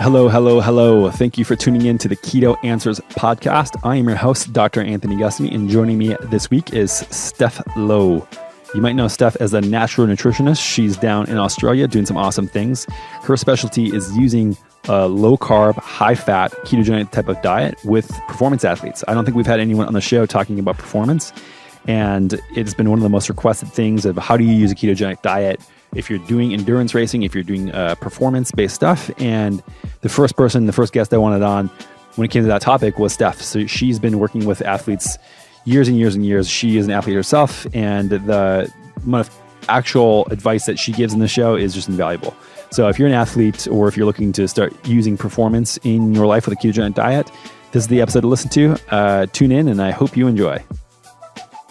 Hello, hello, hello. Thank you for tuning in to the Keto Answers podcast. I am your host, Dr. Anthony GUSTIN, and joining me this week is Steph Lowe. You might know Steph as a natural nutritionist. She's down in Australia doing some awesome things. Her specialty is using a low-carb, high-fat, ketogenic type of diet with performance athletes. I don't think we've had anyone on the show talking about performance, and it's been one of the most requested things of how do you use a ketogenic diet if you're doing endurance racing, if you're doing performance-based stuff. And the first guest I wanted on when it came to that topic was Steph. So she's been working with athletes years and years and years. She is an athlete herself, and the amount of actual advice that she gives in the show is just invaluable. So if you're an athlete or if you're looking to start using performance in your life with a ketogenic diet, this is the episode to listen to. Tune in, and I hope you enjoy.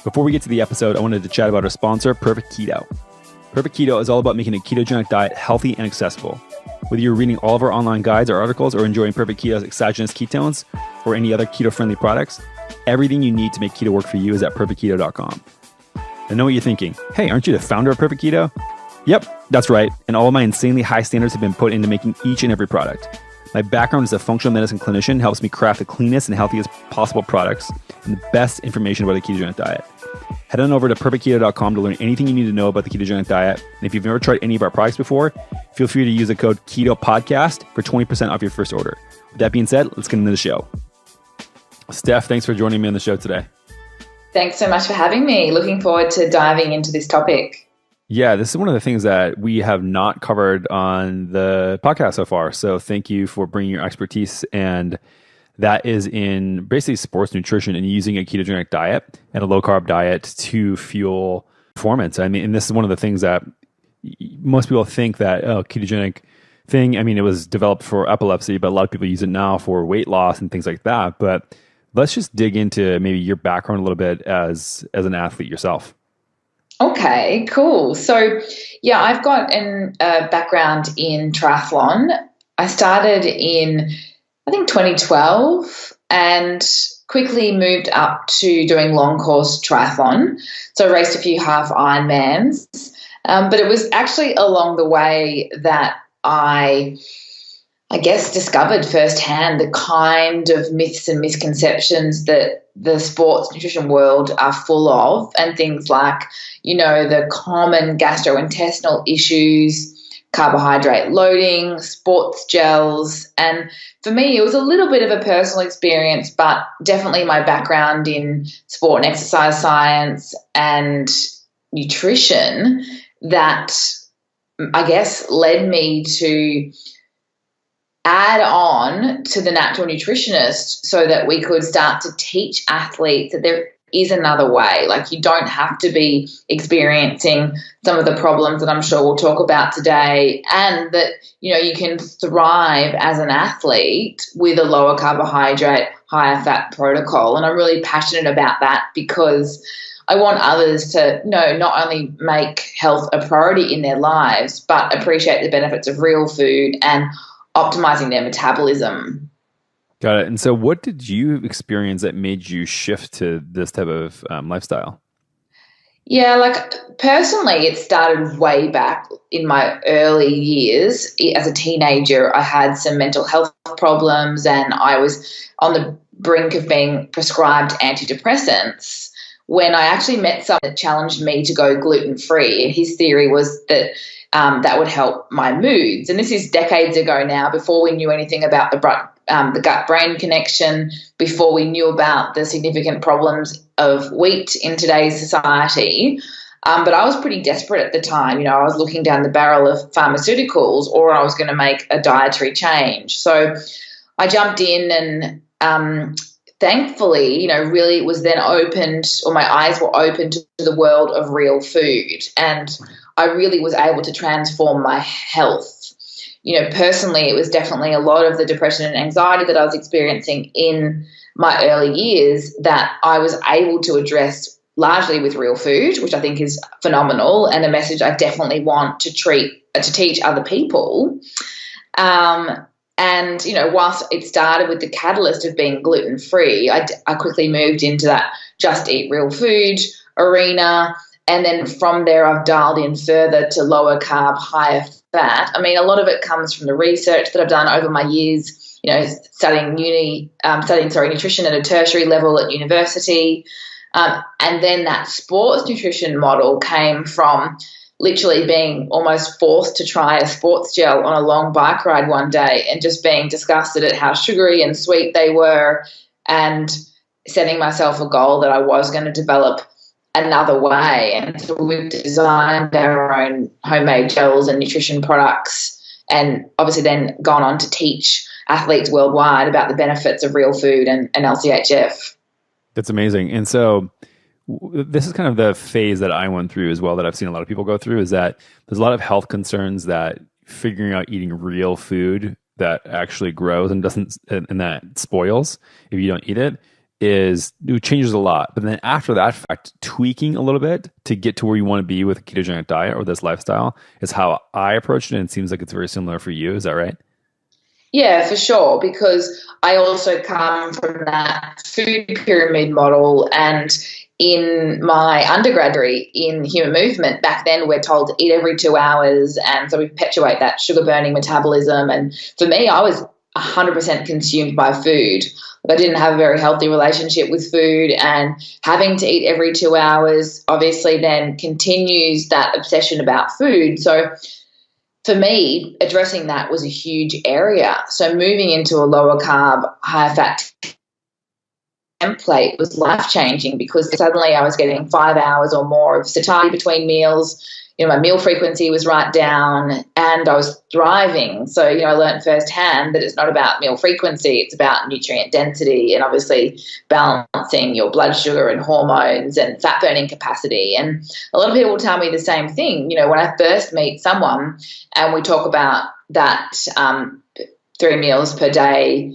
Before we get to the episode, I wanted to chat about our sponsor, Perfect Keto. Perfect Keto is all about making a ketogenic diet healthy and accessible. Whether you're reading all of our online guides or articles or enjoying Perfect Keto's exogenous ketones or any other keto-friendly products, everything you need to make keto work for you is at perfectketo.com. I know what you're thinking. Hey, aren't you the founder of Perfect Keto? Yep, that's right. And all of my insanely high standards have been put into making each and every product. My background as a functional medicine clinician helps me craft the cleanest and healthiest possible products and the best information about a ketogenic diet. Head on over to perfectketo.com to learn anything you need to know about the ketogenic diet. And if you've never tried any of our products before, feel free to use the code KETOPODCAST for 20% off your first order. With that being said, let's get into the show. Steph, thanks for joining me on the show today. Thanks so much for having me. Looking forward to diving into this topic. Yeah, this is one of the things that we have not covered on the podcast so far. So thank you for bringing your expertise, and that is in basically sports nutrition and using a ketogenic diet and a low-carb diet to fuel performance. I mean, and this is one of the things that most people think that, ketogenic thing, I mean, it was developed for epilepsy, but a lot of people use it now for weight loss and things like that. But let's just dig into maybe your background a little bit as an athlete yourself. Okay, cool. So, yeah, I've got a background in triathlon. I started in, I think, 2012 and quickly moved up to doing long course triathlon. So I raced a few half Ironmans, but it was actually along the way that I guess discovered firsthand the kind of myths and misconceptions that the sports nutrition world are full of, and things like, the common gastrointestinal issues, carbohydrate loading, sports gels. And for me, it was a little bit of a personal experience, but definitely my background in sport and exercise science and nutrition that I guess led me to add on to the Natural Nutritionist so that we could start to teach athletes that there is another way. Like, you don't have to be experiencing some of the problems that I'm sure we'll talk about today, and that, you can thrive as an athlete with a lower carbohydrate, higher fat protocol. And I'm really passionate about that because I want others to not only make health a priority in their lives, but appreciate the benefits of real food and optimizing their metabolism. Got it. And so what did you experience that made you shift to this type of lifestyle? Yeah, personally, it started way back in my early years. As a teenager, I had some mental health problems and I was on the brink of being prescribed antidepressants when I actually met someone that challenged me to go gluten-free. And his theory was that that would help my moods. And this is decades ago now, before we knew anything about the gut-brain connection, before we knew about the significant problems of wheat in today's society. But I was pretty desperate at the time. I was looking down the barrel of pharmaceuticals, or I was going to make a dietary change. So I jumped in and thankfully, really was then opened, or my eyes were opened to the world of real food. And I really was able to transform my health. Personally, it was definitely a lot of the depression and anxiety that I was experiencing in my early years that I was able to address largely with real food, which I think is phenomenal and a message I definitely want to teach other people. And, whilst it started with the catalyst of being gluten-free, I quickly moved into that just eat real food arena. And then from there, I've dialed in further to lower carb, higher fat. I mean, a lot of it comes from the research that I've done over my years, studying nutrition at a tertiary level at university. And then that sports nutrition model came from literally being almost forced to try a sports gel on a long bike ride one day and just being disgusted at how sugary and sweet they were, and setting myself a goal that I was going to develop another way. And so we've designed our own homemade gels and nutrition products, and obviously then gone on to teach athletes worldwide about the benefits of real food and LCHF. That's amazing. And so this is kind of the phase that I went through as well, that I've seen a lot of people go through, is that there's a lot of health concerns that figuring out eating real food that actually grows and doesn't, and that spoils if you don't eat it, it changes a lot. But then after that fact, tweaking a little bit to get to where you want to be with a ketogenic diet or this lifestyle is how I approached it. And it seems like it's very similar for you. Is that right? Yeah, for sure, because I also come from that food pyramid model, and in my undergrad degree in human movement, back then we're told to eat every 2 hours, and so we perpetuate that sugar-burning metabolism. And for me, I was 100% consumed by food. I didn't have a very healthy relationship with food, and having to eat every 2 hours obviously then continues that obsession about food. So for me, addressing that was a huge area. So moving into a lower carb, higher fat template was life-changing, because suddenly I was getting 5 hours or more of satiety between meals. My meal frequency was right down, and I was thriving. So, I learned firsthand that it's not about meal frequency, it's about nutrient density, and obviously balancing your blood sugar and hormones and fat burning capacity. And a lot of people will tell me the same thing. When I first meet someone and we talk about that 3 meals per day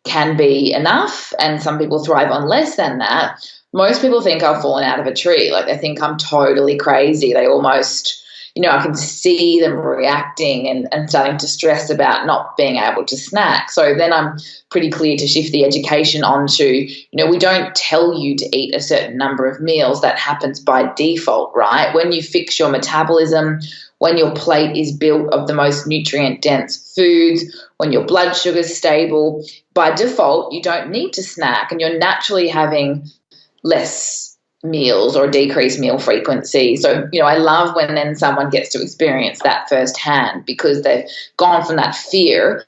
can be enough, and some people thrive on less than that, most people think I've fallen out of a tree. Like, they think I'm totally crazy. They almost, I can see them reacting and starting to stress about not being able to snack. So then I'm pretty clear to shift the education onto, we don't tell you to eat a certain number of meals. That happens by default, right? When you fix your metabolism, when your plate is built of the most nutrient-dense foods, when your blood sugar is stable, by default, you don't need to snack, and you're naturally having less meals or decreased meal frequency. So, I love when then someone gets to experience that firsthand, because they've gone from that fear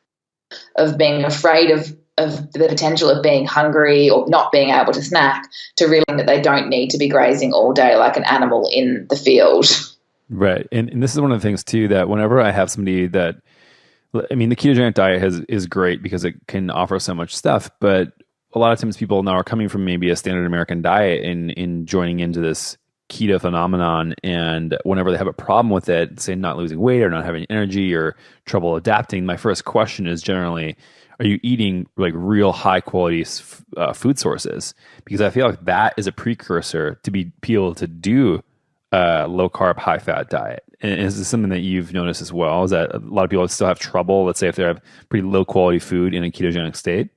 of being afraid of the potential of being hungry or not being able to snack, to realizing that they don't need to be grazing all day like an animal in the field. Right. And this is one of the things too, that whenever I have somebody that, the ketogenic diet is great because it can offer so much stuff, but a lot of times people now are coming from maybe a standard American diet in joining into this keto phenomenon. And whenever they have a problem with it, say not losing weight or not having energy or trouble adapting, my first question is generally, are you eating like real high quality food sources? Because I feel like that is a precursor to be able to do a low carb, high fat diet. And is this something that you've noticed as well? Is that a lot of people still have trouble, let's say if they have pretty low quality food in a ketogenic state?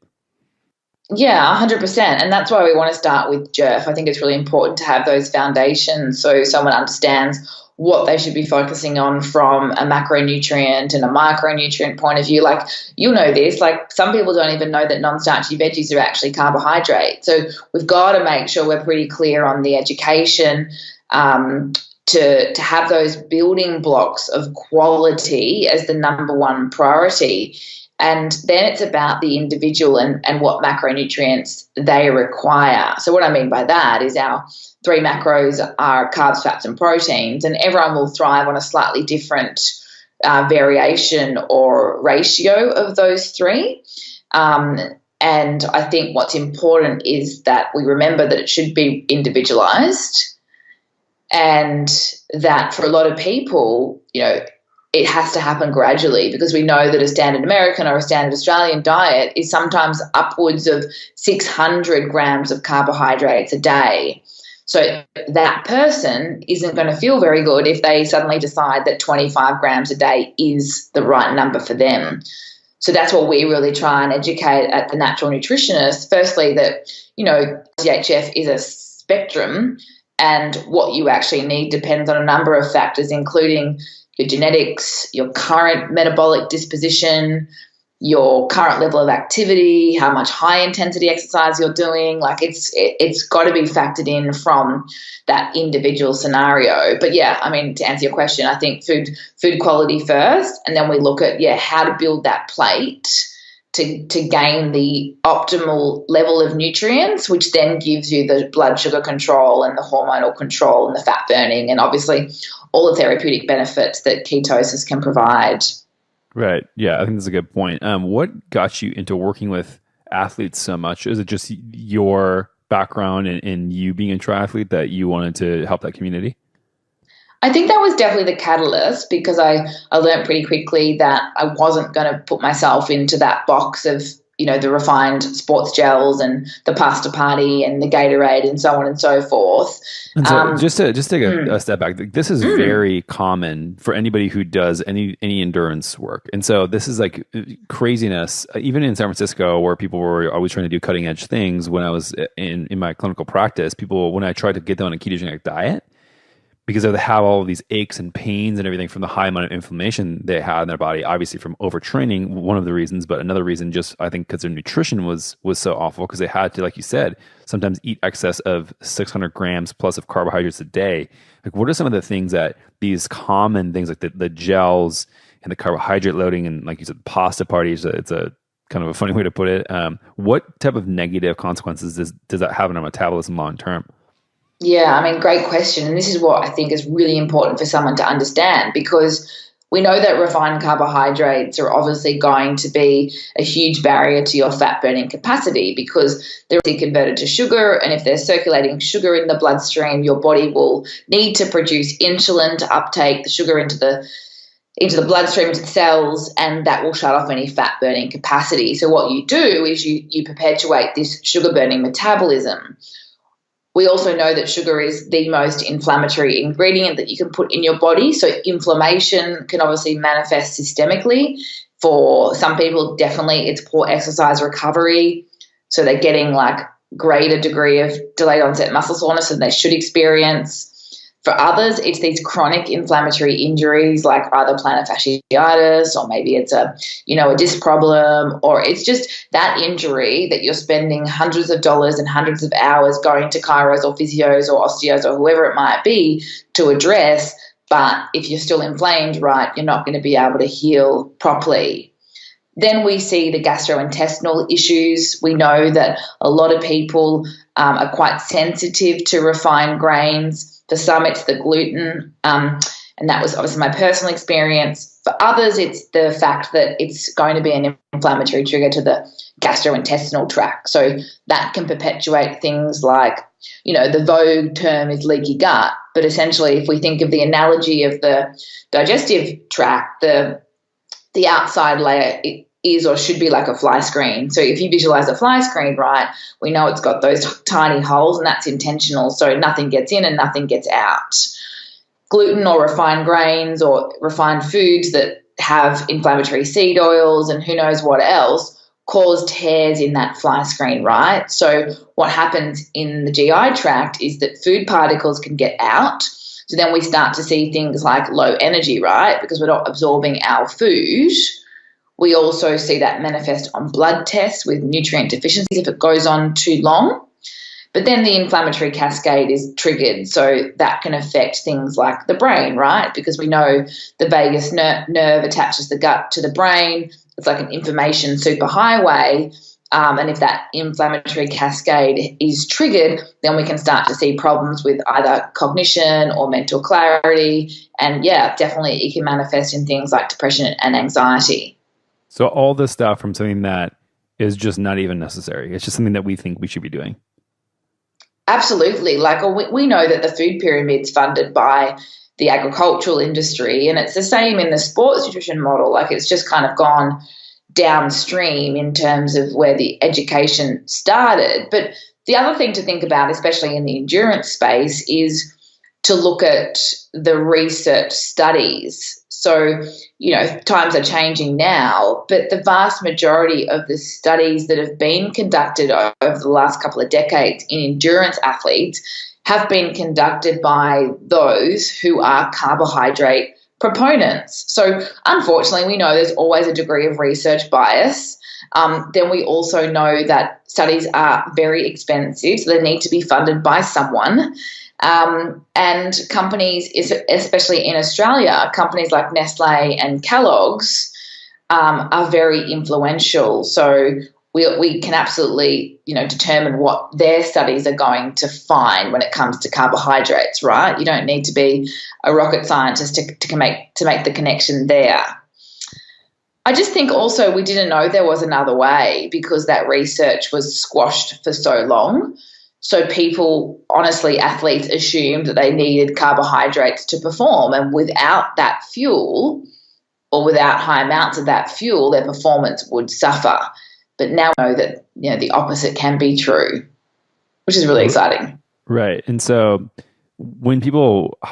Yeah, 100%. And that's why we want to start with GERF. I think it's really important to have those foundations so someone understands what they should be focusing on from a macronutrient and a micronutrient point of view. Like, you'll know this, like some people don't even know that non-starchy veggies are actually carbohydrates. So we've got to make sure we're pretty clear on the education to have those building blocks of quality as the number one priority. And then it's about the individual and what macronutrients they require. So what I mean by that is our 3 macros are carbs, fats, and proteins, and everyone will thrive on a slightly different variation or ratio of those 3. And I think what's important is that we remember that it should be individualized, and that for a lot of people, it has to happen gradually, because we know that a standard American or a standard Australian diet is sometimes upwards of 600 grams of carbohydrates a day. So that person isn't going to feel very good if they suddenly decide that 25 grams a day is the right number for them. So that's what we really try and educate at the Natural Nutritionist. Firstly, that, LCHF is a spectrum, And what you actually need depends on a number of factors, including your genetics, your current metabolic disposition, your current level of activity, how much high intensity exercise you're doing. Like it's got to be factored in from that individual scenario. But yeah, I mean, to answer your question, I think food quality first, and then we look at how to build that plate to gain the optimal level of nutrients, which then gives you the blood sugar control and the hormonal control and the fat burning, and obviously all the therapeutic benefits that ketosis can provide. Right. Yeah, I think that's a good point. What got you into working with athletes so much? Is it just your background and you being a triathlete that you wanted to help that community? I think that was definitely the catalyst, because I learned pretty quickly that I wasn't going to put myself into that box of, the refined sports gels and the pasta party and the Gatorade and so on and so forth. And so just to take a step back, this is very common for anybody who does any endurance work. And so this is like craziness, even in San Francisco, where people were always trying to do cutting edge things. When I was in my clinical practice, when I tried to get them on a ketogenic diet, because they have all of these aches and pains and everything from the high amount of inflammation they had in their body, obviously from overtraining, one of the reasons, but another reason just, I think, because their nutrition was so awful, because they had to, like you said, sometimes eat excess of 600 grams plus of carbohydrates a day. Like, what are some of the things that these common things, like the gels and the carbohydrate loading, and like you said, pasta parties, it's a kind of a funny way to put it. What type of negative consequences does that have on our metabolism long term? Yeah, I mean, great question. And this is what I think is really important for someone to understand, because we know that refined carbohydrates are obviously going to be a huge barrier to your fat burning capacity, because they're converted to sugar. And if there's circulating sugar in the bloodstream, your body will need to produce insulin to uptake the sugar into the bloodstream, into the cells, and that will shut off any fat burning capacity. So what you do is you perpetuate this sugar burning metabolism. We also know that sugar is the most inflammatory ingredient that you can put in your body. So inflammation can obviously manifest systemically. For some people, definitely it's poor exercise recovery. So they're getting like greater degree of delayed onset muscle soreness than they should experience. For others, it's these chronic inflammatory injuries like either plantar fasciitis, or maybe it's a disc problem, or it's just that injury that you're spending hundreds of dollars and hundreds of hours going to chiros or physios or osteos or whoever it might be to address. But if you're still inflamed, right, you're not going to be able to heal properly. Then we see the gastrointestinal issues. We know that a lot of people are quite sensitive to refined grains. For some, it's the gluten, and that was obviously my personal experience. For others, it's the fact that it's going to be an inflammatory trigger to the gastrointestinal tract. So that can perpetuate things like, the vogue term is leaky gut. But essentially, if we think of the analogy of the digestive tract, the outside layer is or should be like a fly screen. So if you visualize a fly screen, right, we know it's got those tiny holes, and that's intentional. So nothing gets in and nothing gets out. Gluten or refined grains or refined foods that have inflammatory seed oils and who knows what else cause tears in that fly screen, right? So what happens in the GI tract is that food particles can get out. So then we start to see things like low energy, right, because we're not absorbing our food. We also see that manifest on blood tests with nutrient deficiencies if it goes on too long. But then the inflammatory cascade is triggered, so that can affect things like the brain, right? Because we know the vagus nerve attaches the gut to the brain. It's like an information superhighway. And if that inflammatory cascade is triggered, then we can start to see problems with either cognition or mental clarity. And yeah, definitely it can manifest in things like depression and anxiety. So all this stuff from something that is just not even necessary. It's just something that we think we should be doing. Absolutely. Like we know that the food pyramid's funded by the agricultural industry, and it's the same in the sports nutrition model. Like it's just kind of gone downstream in terms of where the education started. But the other thing to think about, especially in the endurance space, is to look at the research studies. So, times are changing now, but the vast majority of the studies that have been conducted over the last couple of decades in endurance athletes have been conducted by those who are carbohydrate proponents. So unfortunately, we know there's always a degree of research bias. Then we also know that studies are very expensive, so they need to be funded by someone. And companies, especially in Australia, companies like Nestle and Kellogg's are very influential. So we can absolutely, determine what their studies are going to find when it comes to carbohydrates, right? You don't need to be a rocket scientist to make the connection there. I just think also we didn't know there was another way because that research was squashed for so long. So people, honestly, athletes assumed that they needed carbohydrates to perform, and without that fuel or without high amounts of that fuel, their performance would suffer. But now we know that the opposite can be true, which is really exciting. Right. And so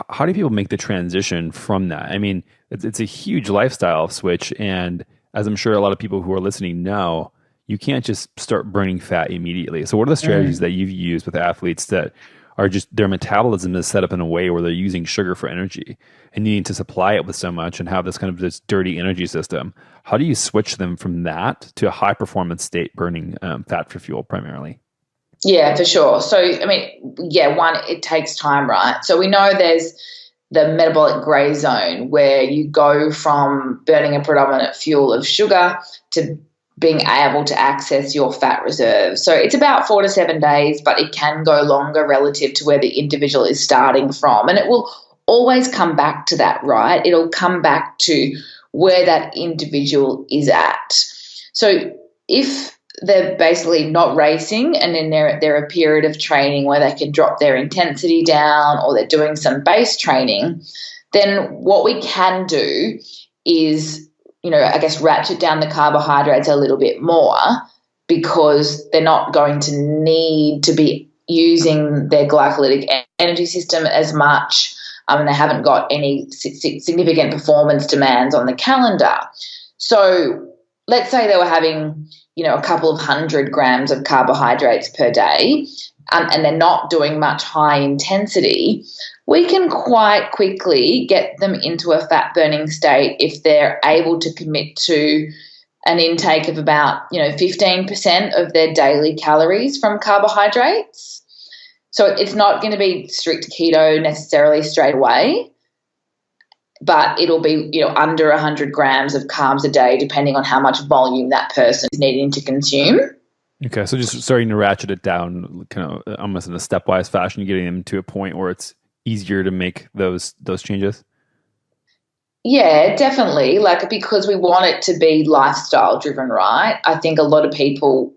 how do people make the transition from that? I mean, it's a huge lifestyle switch. And as I'm sure a lot of people who are listening know, you can't just start burning fat immediately. So what are the strategies that you've used with athletes that are just their metabolism is set up in a way where they're using sugar for energy and needing to supply it with so much and have this dirty energy system? How do you switch them from that to a high performance state burning fat for fuel primarily? Yeah, for sure. So, one, it takes time, right? So we know there's the metabolic gray zone where you go from burning a predominant fuel of sugar to being able to access your fat reserves. So it's about 4 to 7 days, but it can go longer relative to where the individual is starting from. And it will always come back to that, right? It'll come back to where that individual is at. So if they're basically not racing and then they're a period of training where they can drop their intensity down or they're doing some base training, then what we can do is ratchet down the carbohydrates a little bit more because they're not going to need to be using their glycolytic energy system as much, and they haven't got any significant performance demands on the calendar. So let's say they were having, a couple of 100 grams of carbohydrates per day, and they're not doing much high intensity. We can quite quickly get them into a fat-burning state if they're able to commit to an intake of about, 15% of their daily calories from carbohydrates. So it's not going to be strict keto necessarily straight away, but it'll be, under 100 grams of carbs a day, depending on how much volume that person is needing to consume. Okay, so just starting to ratchet it down kind of almost in a stepwise fashion, getting them to a point where it's easier to make those changes? Yeah, definitely. Because we want it to be lifestyle driven, right? I think a lot of people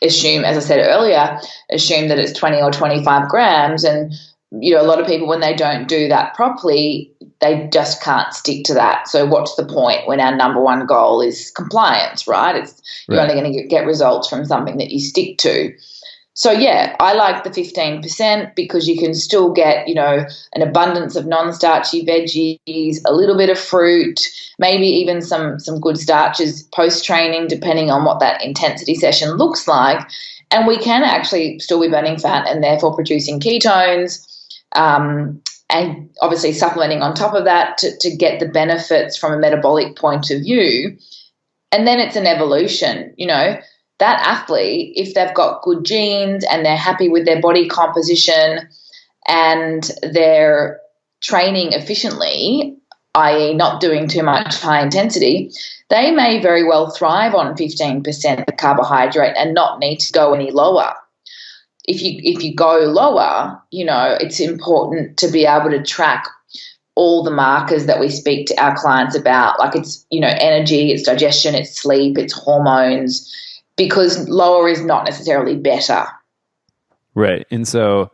assume, as I said earlier, that it's 20 or 25 grams. And, a lot of people, when they don't do that properly, they just can't stick to that. So what's the point when our number one goal is compliance, right? You're only going to get results from something that you stick to. So, yeah, I like the 15% because you can still get, an abundance of non-starchy veggies, a little bit of fruit, maybe even some good starches post-training, depending on what that intensity session looks like. And we can actually still be burning fat and therefore producing ketones, and obviously supplementing on top of that to get the benefits from a metabolic point of view. And then it's an evolution, that athlete, if they've got good genes and they're happy with their body composition and they're training efficiently, i.e. not doing too much high intensity, they may very well thrive on 15% carbohydrate and not need to go any lower. If you go lower, it's important to be able to track all the markers that we speak to our clients about, like it's, energy, it's digestion, it's sleep, it's hormones, because lower is not necessarily better. Right. And so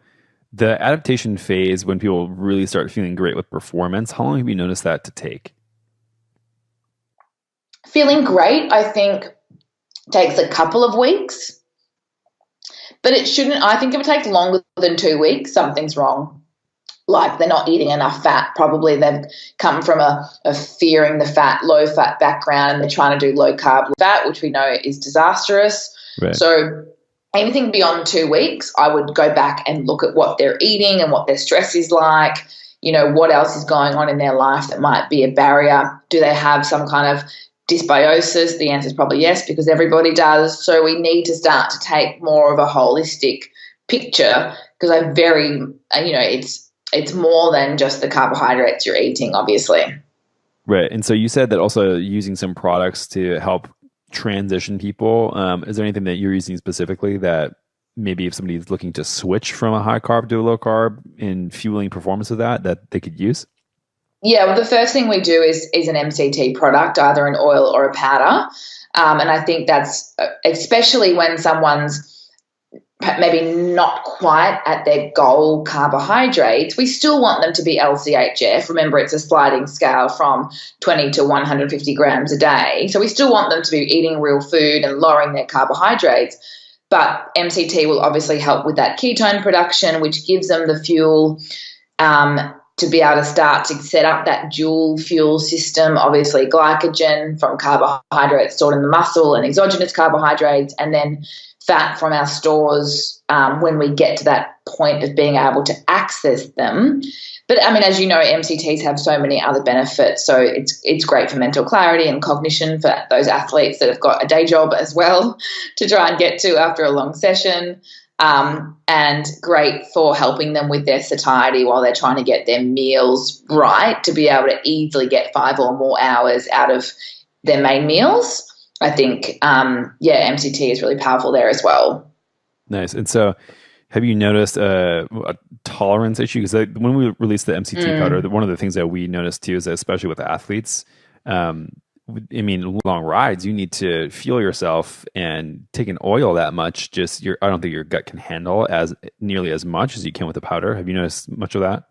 the adaptation phase, when people really start feeling great with performance, how long have you noticed that to take? Feeling great, I think, takes a couple of weeks. But it shouldn't, I think if it takes longer than 2 weeks, something's wrong. Like they're not eating enough fat. Probably they've come from a fearing the fat, low fat background, and they're trying to do low carb fat, which we know is disastrous. Right. So anything beyond 2 weeks, I would go back and look at what they're eating and what their stress is like, what else is going on in their life that might be a barrier. Do they have some kind of dysbiosis? The answer is probably yes, because everybody does. So we need to start to take more of a holistic picture, because it's more than just the carbohydrates you're eating, obviously. Right. And so you said that also using some products to help transition people. Is there anything that you're using specifically that maybe if somebody's looking to switch from a high carb to a low carb in fueling performance of that they could use? Yeah, well, the first thing we do is an MCT product, either an oil or a powder. And I think that's especially when someone's maybe not quite at their goal carbohydrates, we still want them to be LCHF. Remember, it's a sliding scale from 20 to 150 grams a day. So we still want them to be eating real food and lowering their carbohydrates. But MCT will obviously help with that ketone production, which gives them the fuel to be able to start to set up that dual fuel system, obviously glycogen from carbohydrates stored in the muscle and exogenous carbohydrates, and then fat from our stores when we get to that point of being able to access them. But, I mean, as you know, MCTs have so many other benefits. So it's great for mental clarity and cognition for those athletes that have got a day job as well to try and get to after a long session, and great for helping them with their satiety while they're trying to get their meals right, to be able to easily get 5 or more hours out of their main meals. I think, MCT is really powerful there as well. Nice. And so have you noticed a tolerance issue? Because when we released the MCT powder, one of the things that we noticed too is that especially with athletes, long rides, you need to fuel yourself, and taking oil that much, I don't think your gut can handle as nearly as much as you can with the powder. Have you noticed much of that?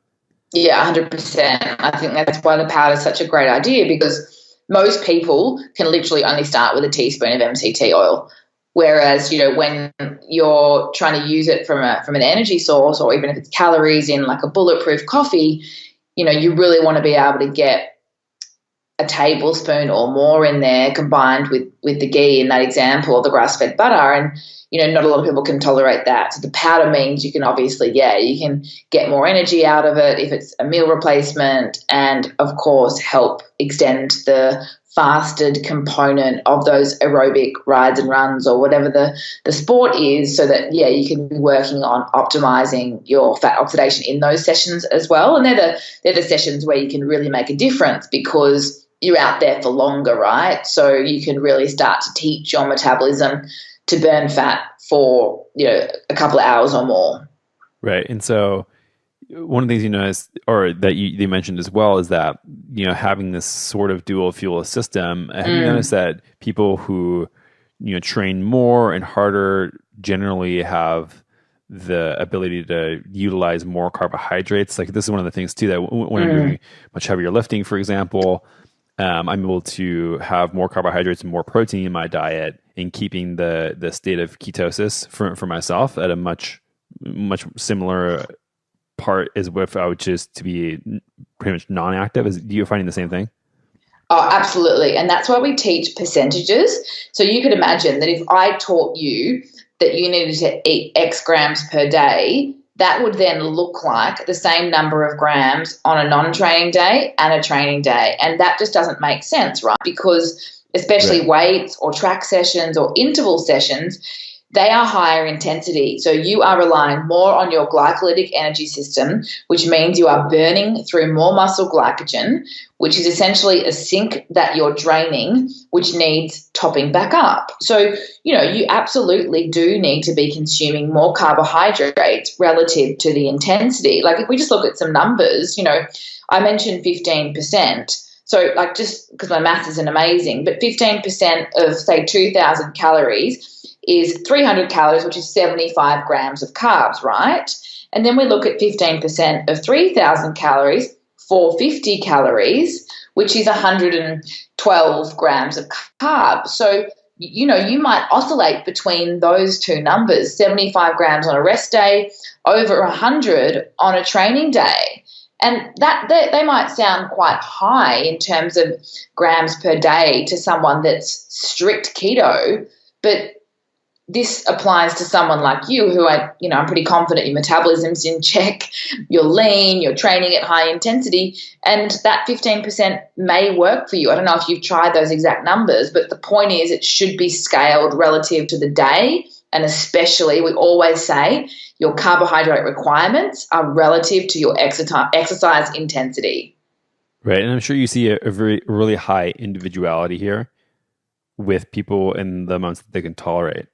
Yeah, 100%. I think that's why the powder is such a great idea, because most people can literally only start with a teaspoon of MCT oil. Whereas, when you're trying to use it from an energy source, or even if it's calories in like a bulletproof coffee, you really want to be able to get a tablespoon or more in there combined with the ghee in that example, or the grass-fed butter. And, not a lot of people can tolerate that. So the powder means you can obviously, you can get more energy out of it if it's a meal replacement, and, of course, help extend the fasted component of those aerobic rides and runs, or whatever the sport is, so that, you can be working on optimizing your fat oxidation in those sessions as well. And they're the sessions where you can really make a difference, because you're out there for longer, right? So you can really start to teach your metabolism to burn fat for, a couple of hours or more. Right. And so one of the things you noticed, or that you mentioned as well, is that, having this sort of dual fuel system, have you noticed that people who, train more and harder generally have the ability to utilize more carbohydrates? Like, this is one of the things too, that when I'm doing much heavier lifting, for example, I'm able to have more carbohydrates and more protein in my diet, and keeping the state of ketosis for myself at a much similar part as if I would just to be pretty much non-active. Do you finding the same thing? Oh, absolutely. And that's why we teach percentages. So you could imagine that if I taught you that you needed to eat X grams per day, that would then look like the same number of grams on a non-training day and a training day. And that just doesn't make sense, right? Because especially weights or track sessions or interval sessions, they are higher intensity. So you are relying more on your glycolytic energy system, which means you are burning through more muscle glycogen, which is essentially a sink that you're draining, which needs topping back up. So, you absolutely do need to be consuming more carbohydrates relative to the intensity. Like, if we just look at some numbers, I mentioned 15%. So, like, just because my math isn't amazing, but 15% of, say, 2,000 calories is 300 calories, which is 75 grams of carbs, right? And then we look at 15% of 3,000 calories, 450 calories, which is 112 grams of carbs. So, you might oscillate between those two numbers, 75 grams on a rest day, over 100 on a training day. And that they might sound quite high in terms of grams per day to someone that's strict keto, but this applies to someone like you who I'm pretty confident your metabolism's in check, you're lean, you're training at high intensity, and that 15% may work for you. I don't know if you've tried those exact numbers, but the point is it should be scaled relative to the day, and especially we always say your carbohydrate requirements are relative to your exercise intensity. Right, and I'm sure you see a really high individuality here with people in the amounts that they can tolerate.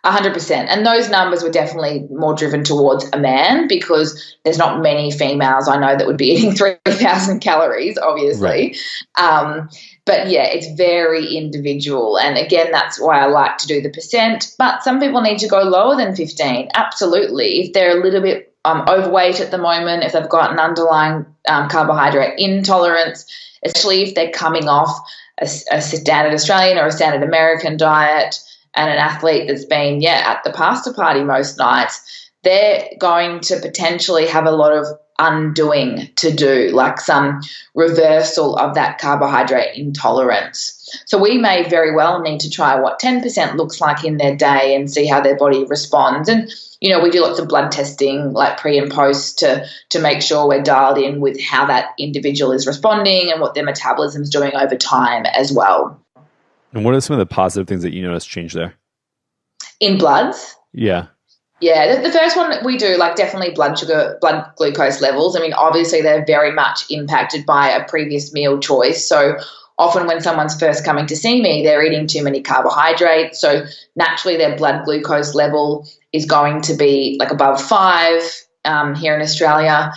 100%. And those numbers were definitely more driven towards a man, because there's not many females I know that would be eating 3,000 calories, obviously. Right. But yeah, it's very individual. And again, that's why I like to do the percent. But some people need to go lower than 15. Absolutely. If they're a little bit overweight at the moment, if they've got an underlying carbohydrate intolerance, especially if they're coming off a standard Australian or a standard American diet, and an athlete that's been, at the pasta party most nights, they're going to potentially have a lot of undoing to do, like some reversal of that carbohydrate intolerance. So we may very well need to try what 10% looks like in their day and see how their body responds. And, we do lots of blood testing, like pre and post, to make sure we're dialed in with how that individual is responding and what their metabolism is doing over time as well. And what are some of the positive things that you notice change there? In bloods? Yeah. Yeah, the first one that we do, like definitely blood glucose levels. I mean, obviously they're very much impacted by a previous meal choice. So often when someone's first coming to see me, they're eating too many carbohydrates. So naturally their blood glucose level is going to be like above 5 here in Australia.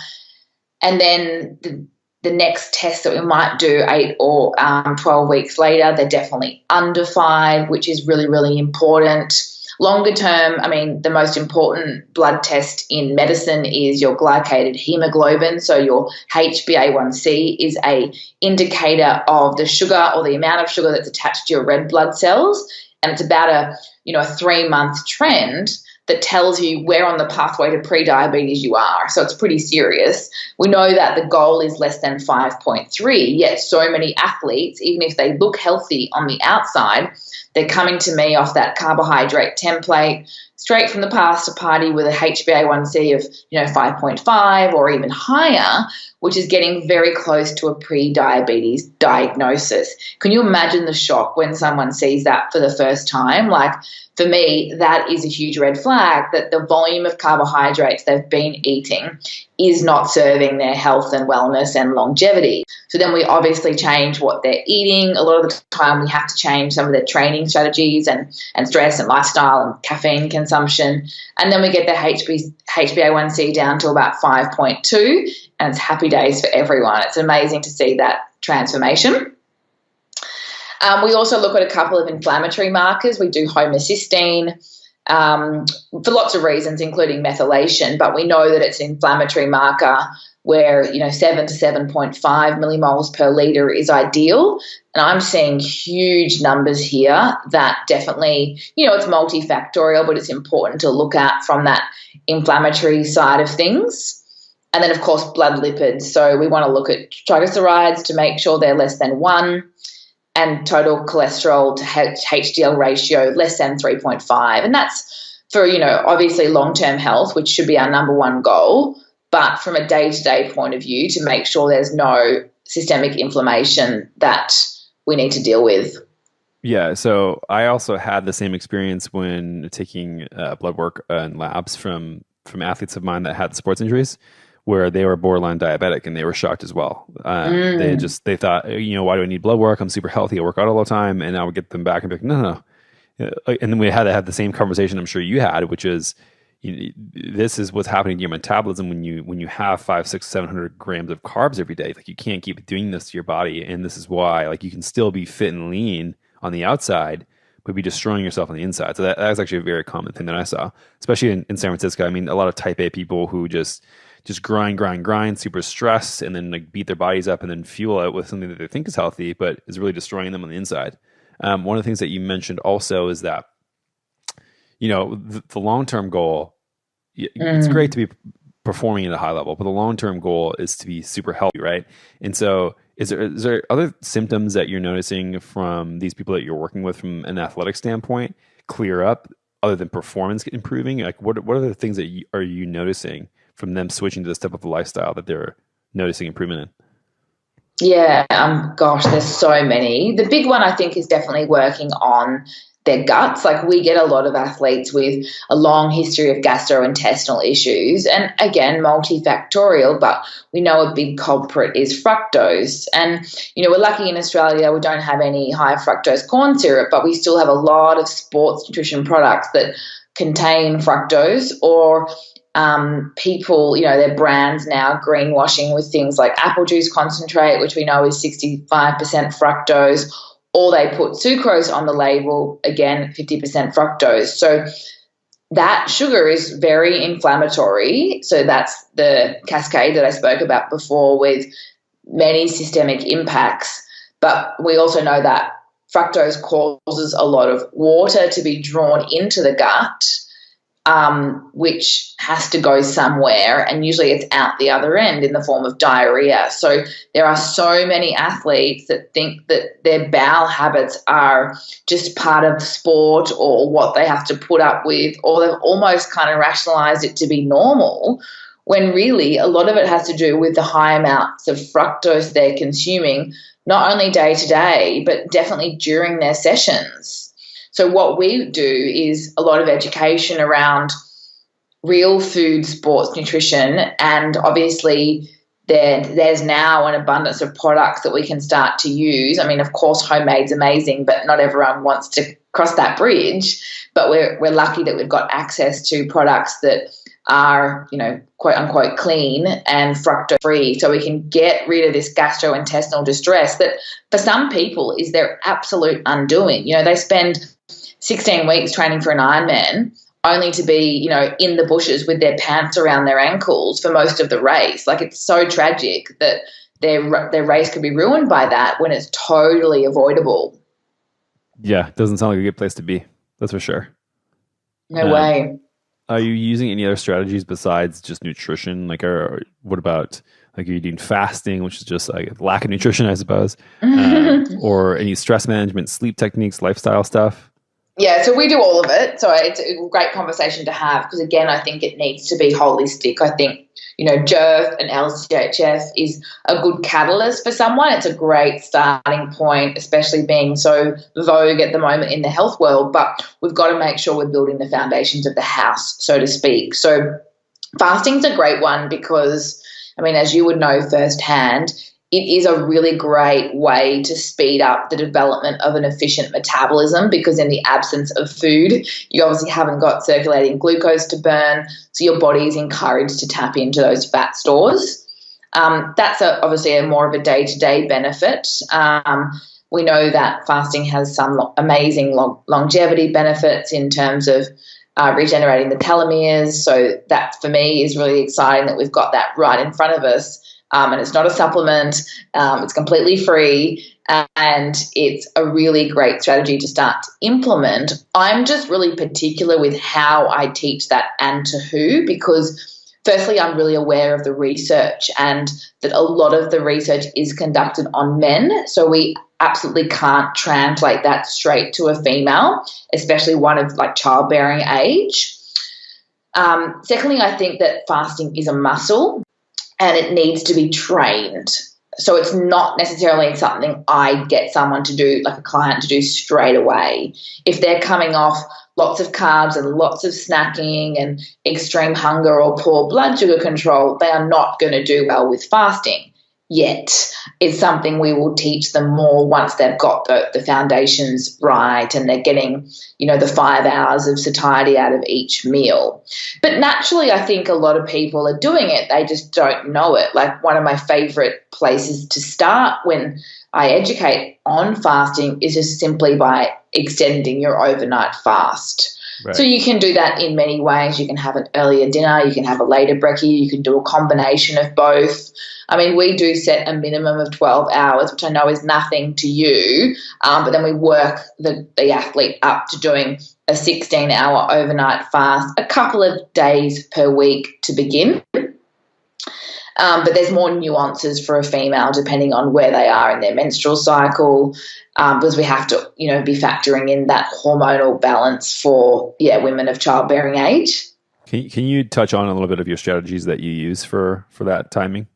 And then the next test that we might do 8 or 12 weeks later, they're definitely under 5, which is really, really important. Longer term, I mean, the most important blood test in medicine is your glycated hemoglobin. So your HbA1c is a indicator of the sugar or the amount of sugar that's attached to your red blood cells. And it's about a 3-month trend that tells you where on the pathway to pre-diabetes you are. So it's pretty serious. We know that the goal is less than 5.3, yet so many athletes, even if they look healthy on the outside, they're coming to me off that carbohydrate template, straight from the pasta party with a HbA1c of 5.5 or even higher, which is getting very close to a pre-diabetes diagnosis. Can you imagine the shock when someone sees that for the first time? Like, for me, that is a huge red flag that the volume of carbohydrates they've been eating is not serving their health and wellness and longevity. So then we obviously change what they're eating. A lot of the time we have to change some of their training strategies and stress and lifestyle and caffeine consumption. And then we get their HbA1c down to about 5.2, and it's happy days for everyone. It's amazing to see that transformation. We also look at a couple of inflammatory markers. We do homocysteine for lots of reasons, including methylation, but we know that it's an inflammatory marker where 7 to 7.5 millimoles per litre is ideal. And I'm seeing huge numbers here that definitely, it's multifactorial, but it's important to look at from that inflammatory side of things. And then, of course, blood lipids. So we want to look at triglycerides to make sure they're less than 1. And total cholesterol to HDL ratio less than 3.5. And that's for, obviously long-term health, which should be our number one goal, but from a day-to-day point of view to make sure there's no systemic inflammation that we need to deal with. Yeah, so I also had the same experience when taking blood work and labs from athletes of mine that had sports injuries, where they were borderline diabetic and they were shocked as well. They thought, why do I need blood work? I'm super healthy. I work out all the time. And I would get them back and be like, no. And then we had to have the same conversation I'm sure you had, which is, this is what's happening to your metabolism when you have 500, 600, 700 grams of carbs every day. Like, you can't keep doing this to your body. And this is why, like, you can still be fit and lean on the outside, but be destroying yourself on the inside. So that was actually a very common thing that I saw, especially in San Francisco. I mean, a lot of type A people who just grind, super stressed, and then like beat their bodies up and then fuel it with something that they think is healthy, but is really destroying them on the inside. One of the things that you mentioned also is that, the long-term goal, it's great to be performing at a high level, but the long-term goal is to be super healthy, right? And so is there other symptoms that you're noticing from these people that you're working with from an athletic standpoint? clear up other than performance improving? Like what are the things that are you noticing from them switching to this type of lifestyle that they're noticing improvement in? Yeah, gosh, there's so many. The big one I think is definitely working on their guts. Like we get a lot of athletes with a long history of gastrointestinal issues, and again, multifactorial, but we know a big culprit is fructose. And, we're lucky in Australia, we don't have any high fructose corn syrup, but we still have a lot of sports nutrition products that contain fructose, or people, their brands now greenwashing with things like apple juice concentrate, which we know is 65% fructose, or they put sucrose on the label, again, 50% fructose. So that sugar is very inflammatory. So that's the cascade that I spoke about before with many systemic impacts. But we also know that fructose causes a lot of water to be drawn into the gut, which has to go somewhere, and usually it's out the other end in the form of diarrhea. So there are so many athletes that think that their bowel habits are just part of sport or what they have to put up with, or they've almost kind of rationalized it to be normal, when really a lot of it has to do with the high amounts of fructose they're consuming, not only day to day, but definitely during their sessions. So what we do is a lot of education around real food sports nutrition, and obviously there's now an abundance of products that we can start to use. I mean, of course, homemade's amazing, but not everyone wants to cross that bridge. But we're lucky that we've got access to products that are, quote unquote clean and fructose free, so we can get rid of this gastrointestinal distress that for some people is their absolute undoing. They spend 16 weeks training for an Ironman only to be, in the bushes with their pants around their ankles for most of the race. Like, it's so tragic that their race could be ruined by that when it's totally avoidable. Yeah, it doesn't sound like a good place to be. That's for sure. No way. Are you using any other strategies besides just nutrition? Like, what about, like, are you doing fasting, which is just like lack of nutrition, I suppose, or any stress management, sleep techniques, lifestyle stuff? Yeah, so we do all of it. So it's a great conversation to have because, again, I think it needs to be holistic. I think, GERF and LCHF is a good catalyst for someone. It's a great starting point, especially being so vogue at the moment in the health world. But we've got to make sure we're building the foundations of the house, so to speak. So fasting's a great one because, as you would know firsthand, it is a really great way to speed up the development of an efficient metabolism because in the absence of food, you obviously haven't got circulating glucose to burn, so your body is encouraged to tap into those fat stores. That's obviously a more of a day-to-day benefit. We know that fasting has some amazing longevity benefits in terms of regenerating the telomeres, so that for me is really exciting that we've got that right in front of us. And it's not a supplement, it's completely free, and it's a really great strategy to start to implement. I'm just really particular with how I teach that and to who, because firstly, I'm really aware of the research and that a lot of the research is conducted on men, so we absolutely can't translate that straight to a female, especially one of like childbearing age. Secondly, I think that fasting is a muscle, and it needs to be trained. So it's not necessarily something I get someone to do, like a client to do straight away. If they're coming off lots of carbs and lots of snacking and extreme hunger or poor blood sugar control, they are not going to do well with fasting yet. It's something we will teach them more once they've got the foundations right and they're getting, the 5 hours of satiety out of each meal. But naturally, I think a lot of people are doing it. They just don't know it. Like, one of my favorite places to start when I educate on fasting is just simply by extending your overnight fast. Right. So you can do that in many ways. You can have an earlier dinner, you can have a later brekkie, you can do a combination of both. We do set a minimum of 12 hours, which I know is nothing to you, but then we work the athlete up to doing a 16-hour overnight fast, a couple of days per week to begin. But there's more nuances for a female depending on where they are in their menstrual cycle, because we have to, be factoring in that hormonal balance for, women of childbearing age. Can you touch on a little bit of your strategies that you use for that timing?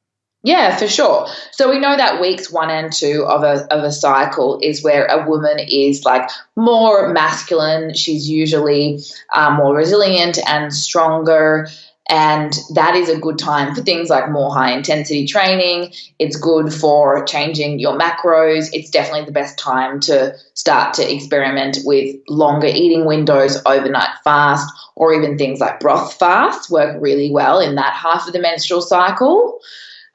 Yeah, for sure. So we know that weeks 1 and 2 of a cycle is where a woman is like more masculine. She's usually more resilient and stronger. And that is a good time for things like more high intensity training. It's good for changing your macros. It's definitely the best time to start to experiment with longer eating windows, overnight fast, or even things like broth fasts work really well in that half of the menstrual cycle.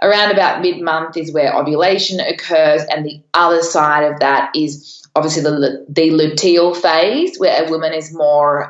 Around about mid-month is where ovulation occurs, and the other side of that is obviously the luteal phase, where a woman is more,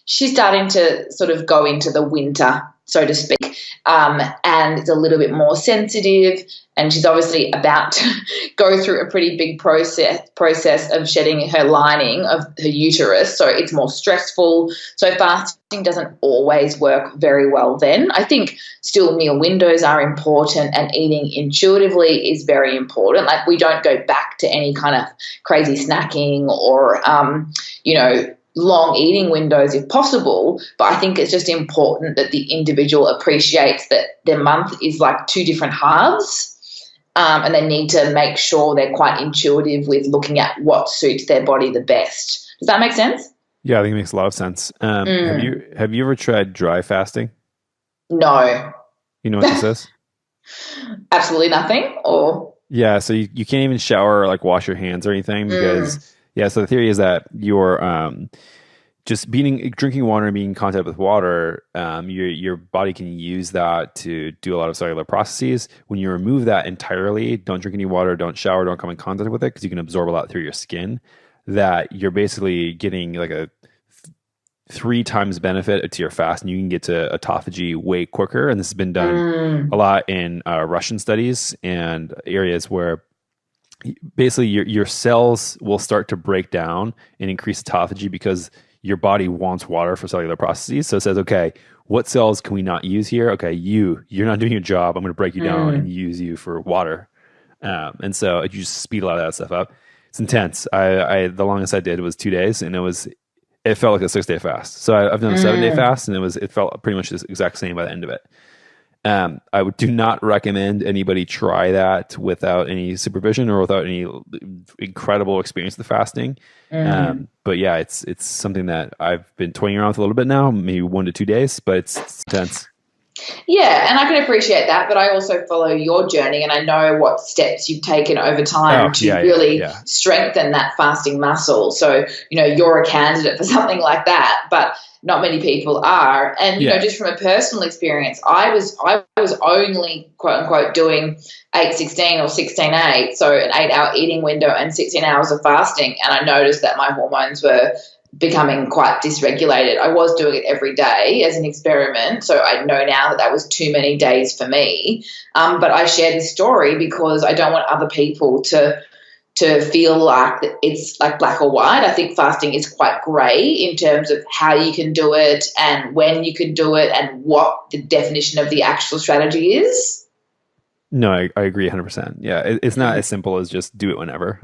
she's starting to sort of go into the winter, so to speak, and it's a little bit more sensitive, and she's obviously about to go through a pretty big process of shedding her lining of her uterus, so it's more stressful. So fasting doesn't always work very well then. I think still meal windows are important, and eating intuitively is very important. Like, we don't go back to any kind of crazy snacking or, long eating windows if possible, but I think it's just important that the individual appreciates that their month is like 2 different halves. And they need to make sure they're quite intuitive with looking at what suits their body the best. Does that make sense? Yeah, I think it makes a lot of sense. Have you ever tried dry fasting? No. You know what this is? Absolutely nothing? Or yeah, so you can't even shower or like wash your hands or anything because so the theory is that you're just drinking water and being in contact with water, your body can use that to do a lot of cellular processes. When you remove that entirely, don't drink any water, don't shower, don't come in contact with it, because you can absorb a lot through your skin, that you're basically getting like a 3 times benefit to your fast, and you can get to autophagy way quicker. And this has been done a lot in Russian studies and areas where basically your cells will start to break down and increase autophagy because your body wants water for cellular processes. So it says, okay, what cells can we not use here? Okay, you're not doing your job. I'm going to break you down and use you for water. And so you just speed a lot of that stuff up. It's intense. The longest I did was 2 days, and it felt like a 6-day fast. So I've done a 7-day fast, and it felt pretty much the exact same by the end of it. I do not recommend anybody try that without any supervision or without any incredible experience with fasting. But yeah, it's something that I've been toying around with a little bit now, maybe 1 to 2 days, but it's intense. Yeah, and I can appreciate that, but I also follow your journey, and I know what steps you've taken over time to really strengthen that fasting muscle. So, you're a candidate for something like that, but not many people are. And, just from a personal experience, I was only, quote unquote, doing 8-16 or 16-8, so an 8-hour eating window and 16 hours of fasting. And I noticed that my hormones were becoming quite dysregulated. I was doing it every day as an experiment, so I know now that was too many days for me. But I share this story because I don't want other people to feel like it's like black or white. I think fasting is quite grey in terms of how you can do it and when you can do it and what the definition of the actual strategy is. No, I agree 100%. Yeah, it's not as simple as just do it whenever.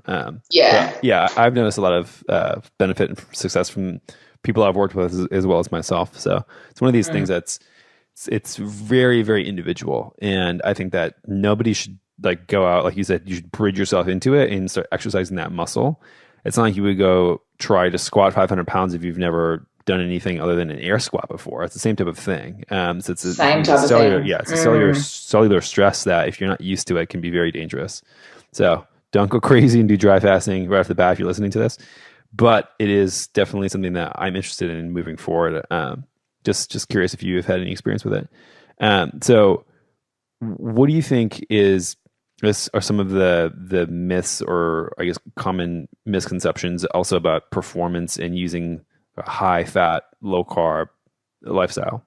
Yeah, I've noticed a lot of benefit and success from people I've worked with as well as myself. So it's one of these things it's very, very individual, and I think that nobody should like go out, like you said, you should bridge yourself into it and start exercising that muscle. It's not like you would go try to squat 500 pounds if you've never done anything other than an air squat before. It's the same type of thing. So it's a cellular, it's a cellular stress that if you're not used to it can be very dangerous. So don't go crazy and do dry fasting right off the bat if you're listening to this. But it is definitely something that I'm interested in moving forward. Just curious if you have had any experience with it. So what do you think are some of the myths or I guess common misconceptions also about performance and using a high fat, low carb lifestyle?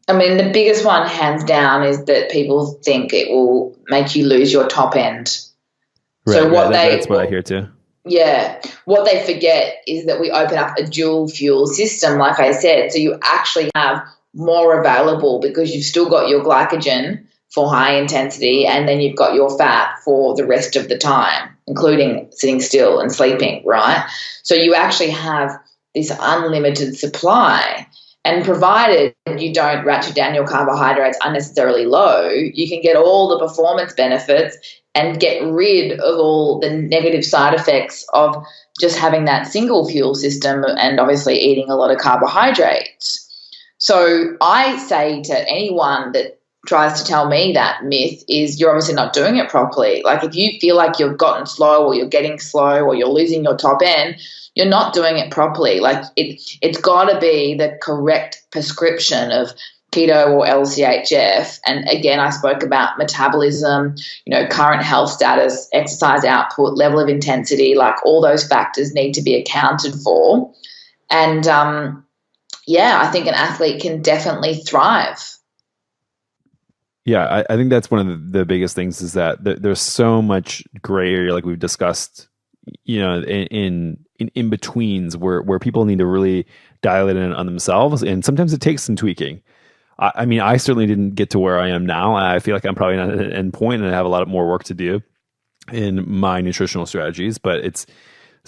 I mean, the biggest one hands down is that people think it will make you lose your top end. Right, so that's what I hear too. Yeah. What they forget is that we open up a dual fuel system, like I said. So you actually have more available because you've still got your glycogen for high intensity, and then you've got your fat for the rest of the time, including sitting still and sleeping, right? So you actually have this unlimited supply. And provided you don't ratchet down your carbohydrates unnecessarily low, you can get all the performance benefits and get rid of all the negative side effects of just having that single fuel system and obviously eating a lot of carbohydrates. So I say to anyone that tries to tell me that myth is you're obviously not doing it properly. Like if you feel like you've gotten slow or you're getting slow or you're losing your top end, you're not doing it properly. Like it's got to be the correct prescription of keto or LCHF. And again, I spoke about metabolism, current health status, exercise output, level of intensity, like all those factors need to be accounted for. And I think an athlete can definitely thrive. Yeah, I think that's one of the biggest things is that there's so much gray area, like we've discussed, in betweens where people need to really dial it in on themselves, and sometimes it takes some tweaking. I mean, I certainly didn't get to where I am now. I feel like I'm probably not at an end point, and I have a lot more work to do in my nutritional strategies. But there's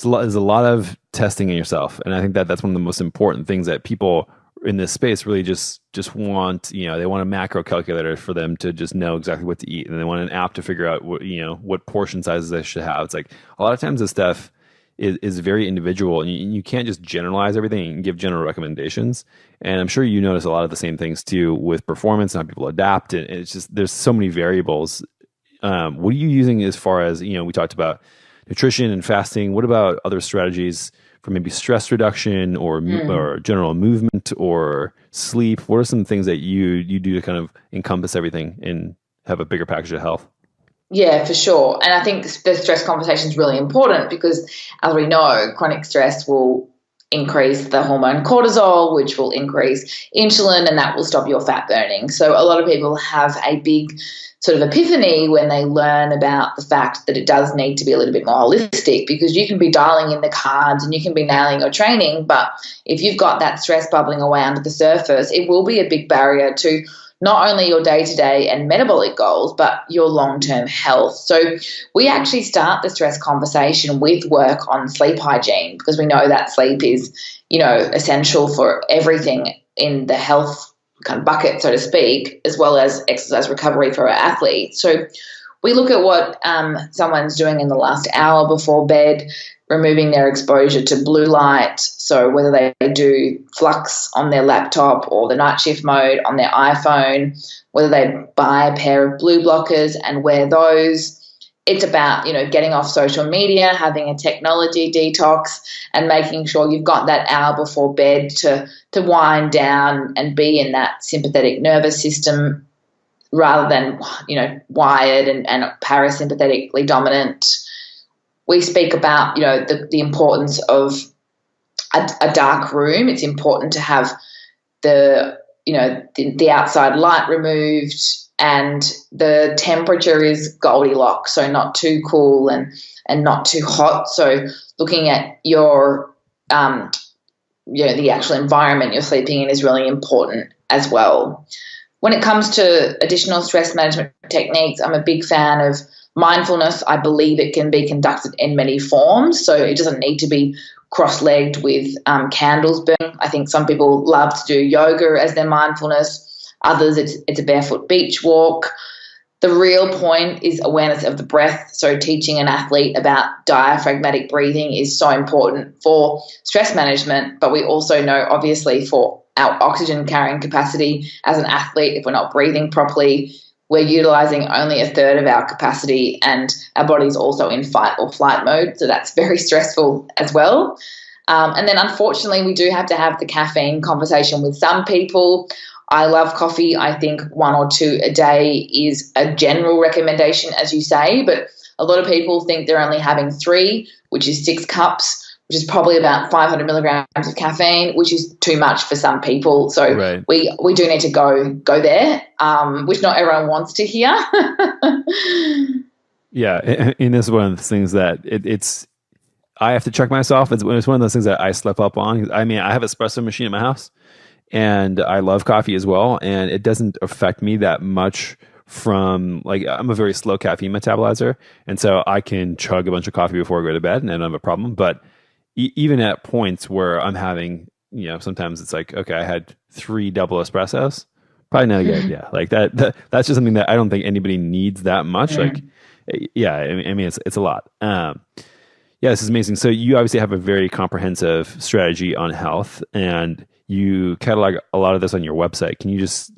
a lot of testing in yourself, and I think that's one of the most important things that people in this space really just want. They want a macro calculator for them to just know exactly what to eat, and they want an app to figure out what portion sizes they should have. It's like a lot of times this stuff is very individual, and you can't just generalize everything and give general recommendations. And I'm sure you notice a lot of the same things too with performance and how people adapt. And it's just there's so many variables. What are you using as far as we talked about nutrition and fasting? What about other strategies for maybe stress reduction or general movement or sleep? What are some things that you do to kind of encompass everything and have a bigger package of health? Yeah, for sure. And I think the stress conversation is really important because, as we know, chronic stress will increase the hormone cortisol, which will increase insulin, and that will stop your fat burning. So a lot of people have a big sort of epiphany when they learn about the fact that it does need to be a little bit more holistic, because you can be dialing in the carbs and you can be nailing your training, but if you've got that stress bubbling away under the surface, it will be a big barrier to not only your day-to-day and metabolic goals, but your long-term health. So we actually start the stress conversation with work on sleep hygiene, because we know that sleep is, essential for everything in the health kind of bucket, so to speak, as well as exercise recovery for our athletes. So we look at what someone's doing in the last hour before bed, removing their exposure to blue light. So whether they do flux on their laptop or the night shift mode on their iPhone, whether they buy a pair of blue blockers and wear those. It's about, getting off social media, having a technology detox, and making sure you've got that hour before bed to wind down and be in that sympathetic nervous system rather than, wired and parasympathetically dominant. We speak about, the importance of a dark room. It's important to have the outside light removed, and the temperature is Goldilocks, so not too cool and not too hot. So looking at your, the actual environment you're sleeping in is really important as well. When it comes to additional stress management techniques, I'm a big fan of mindfulness. I believe it can be conducted in many forms, so it doesn't need to be cross-legged with candles burning. I think some people love to do yoga as their mindfulness. Others, it's a barefoot beach walk. The real point is awareness of the breath. So teaching an athlete about diaphragmatic breathing is so important for stress management, but we also know, obviously, for our oxygen carrying capacity as an athlete, if we're not breathing properly, we're utilizing only a third of our capacity, and our body's also in fight or flight mode. So that's very stressful as well. And then unfortunately, we do have to have the caffeine conversation with some people. I love coffee. I think 1 or 2 a day is a general recommendation, as you say, but a lot of people think they're only having 3, which is 6 cups, which is probably about 500 milligrams of caffeine, which is too much for some people. So right. we do need to go there, which not everyone wants to hear. Yeah, and this is one of the things that it's I have to check myself. It's one of those things that I slip up on. I mean, I have an espresso machine in my house, and I love coffee as well, and it doesn't affect me that much from like, I'm a very slow caffeine metabolizer. And so I can chug a bunch of coffee before I go to bed and I don't have a problem. But even at points where I'm having, sometimes it's like, okay, I had 3 double espressos. Probably not a good idea. Like that's just something that I don't think anybody needs that much. Like, yeah, I mean, it's a lot. Yeah, this is amazing. So you obviously have a very comprehensive strategy on health, and you catalog a lot of this on your website. Can you just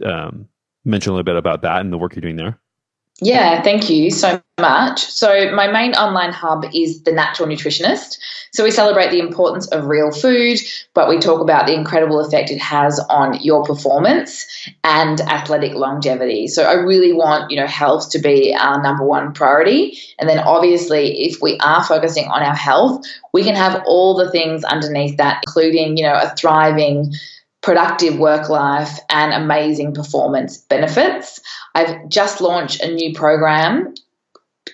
mention a little bit about that and the work you're doing there? Yeah, thank you so much. So my main online hub is the Natural Nutritionist. So we celebrate the importance of real food, but we talk about the incredible effect it has on your performance and athletic longevity. So I really want, health to be our number one priority. And then obviously, if we are focusing on our health, we can have all the things underneath that, including, a thriving, productive work life and amazing performance benefits. I've just launched a new program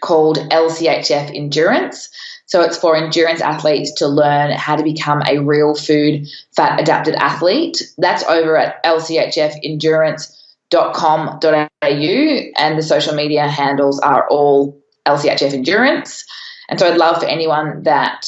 called LCHF Endurance. So it's for endurance athletes to learn how to become a real food fat adapted athlete. That's over at lchfendurance.com.au, and the social media handles are all LCHF Endurance. And so I'd love for anyone that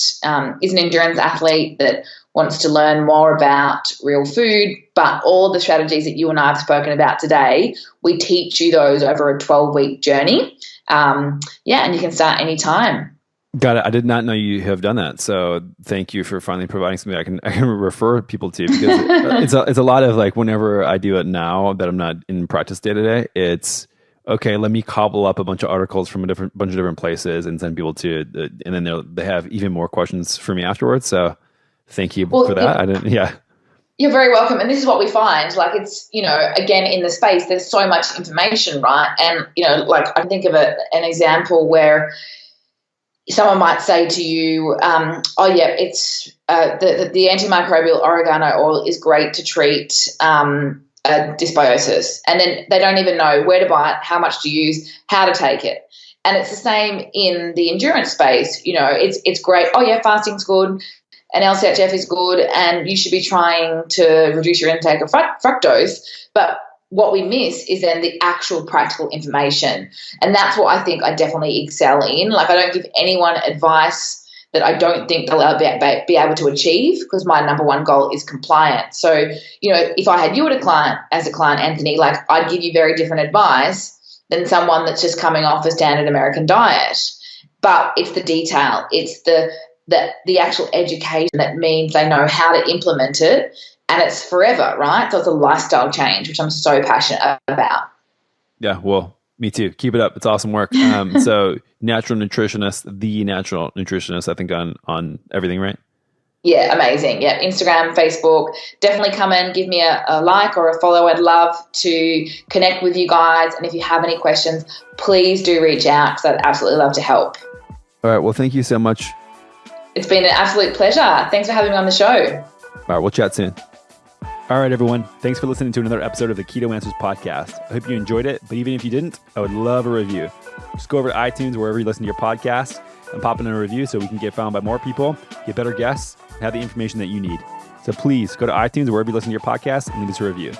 is an endurance athlete that wants to learn more about real food, but all the strategies that you and I have spoken about today, we teach you those over a 12-week journey. And you can start anytime. Got it. I did not know you have done that. So thank you for finally providing something I can refer people to, because it's a lot of like, whenever I do it now that I'm not in practice day to day, it's okay, let me cobble up a bunch of articles from bunch of different places and send people to, and then they have even more questions for me afterwards. So thank you for that. You're very welcome. And this is what we find. Like, it's, again, in the space, there's so much information, right? And, like, I think of an example where someone might say to you, it's the antimicrobial oregano oil is great to treat dysbiosis. And then they don't even know where to buy it, how much to use, how to take it. And it's the same in the endurance space. It's great. Oh, yeah, fasting's good. And LCHF is good, and you should be trying to reduce your intake of fructose. But what we miss is then the actual practical information. And that's what I think I definitely excel in. Like, I don't give anyone advice that I don't think they'll be able to achieve, because my number one goal is compliance. So, if I had you as a client, Anthony, like, I'd give you very different advice than someone that's just coming off a standard American diet. But it's the detail. It's the actual education that means they know how to implement it, and it's forever, right? So it's a lifestyle change, which I'm so passionate about. Yeah, well, me too. Keep it up. It's awesome work. So Natural Nutritionist, the Natural Nutritionist, I think on everything, right? Yeah, amazing. Yeah, Instagram, Facebook. Definitely come in, give me a like or a follow. I'd love to connect with you guys. And if you have any questions, please do reach out, because I'd absolutely love to help. All right. Well, thank you so much. It's been an absolute pleasure. Thanks for having me on the show. All right, we'll chat soon. All right, everyone. Thanks for listening to another episode of the Keto Answers podcast. I hope you enjoyed it, but even if you didn't, I would love a review. Just go over to iTunes, wherever you listen to your podcast, and pop in a review so we can get found by more people, get better guests, and have the information that you need. So please go to iTunes, wherever you listen to your podcast, and leave us a review.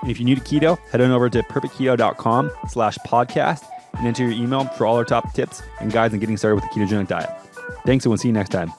And if you're new to keto, head on over to perfectketo.com/podcast and enter your email for all our top tips and guides on getting started with the ketogenic diet. Thanks, and we'll see you next time.